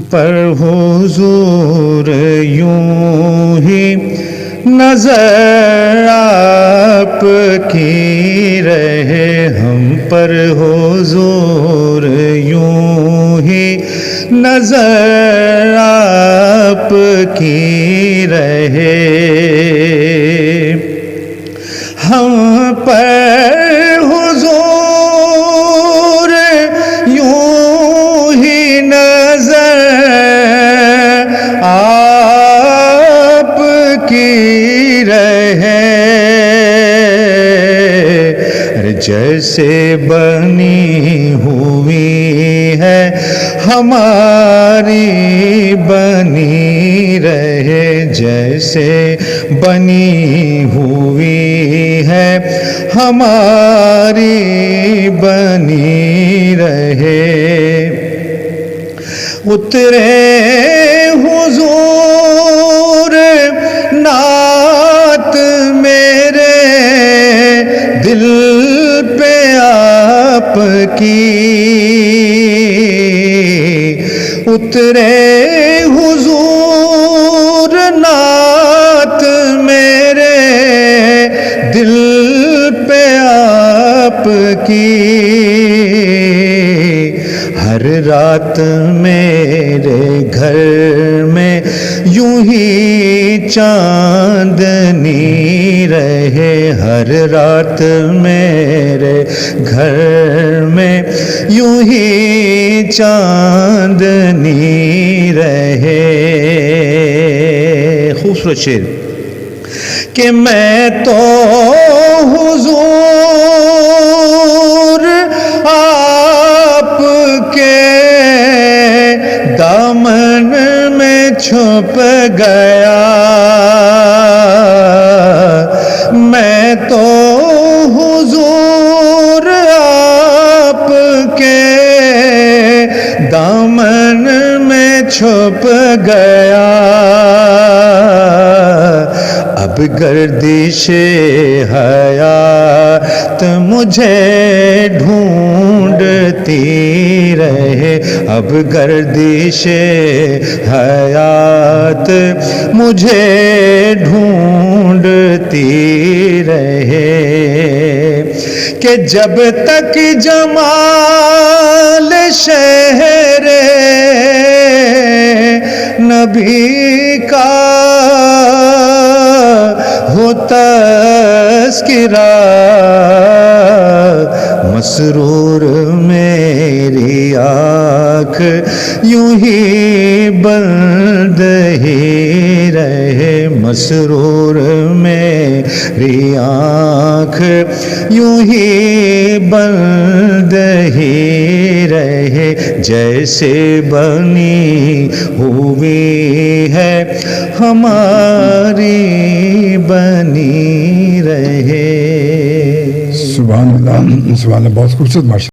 پر حضور یوں ہی نظر آپ کی رہے، ہم پر حضور یوں ہی نظر آپ کی رہے، ہم پر حضور یوں ہی نظر آپ کی رہے، جیسے بنی ہوئی ہے ہماری بنی رہے، جیسے بنی ہوئی ہے ہماری بنی رہے، اترے حضور نعت میرے دل پہ آپ کی، اترے حضور نعت میرے دل پہ آپ کی، ہر رات میرے گھر میں یوں ہی چاندنی رہے، ہر رات میرے گھر میں یوں ہی چاندنی رہے۔ خوبصورت شعر کہ میں تو حضور آپ کے دامن میں چھپ گیا، میں تو حضور آپ کے دامن میں چھپ گیا، اب گردش حیات مجھے ڈھونڈتی رہے، اب گردش حیات مجھے ڈھونڈتی رہے، کہ جب تک جمال شہر نبی کا ہو تذکرہ، مسرور میری آنکھ یوں ہی بند ہی رہے، مسرور میری آنکھ یوں ہی بند ہی رہے، جیسے بنی ہوئی ہے ہماری بنی رہے۔ سبحان اللہ، سبحان اللہ، بہت خوبصورت ماشاء اللہ۔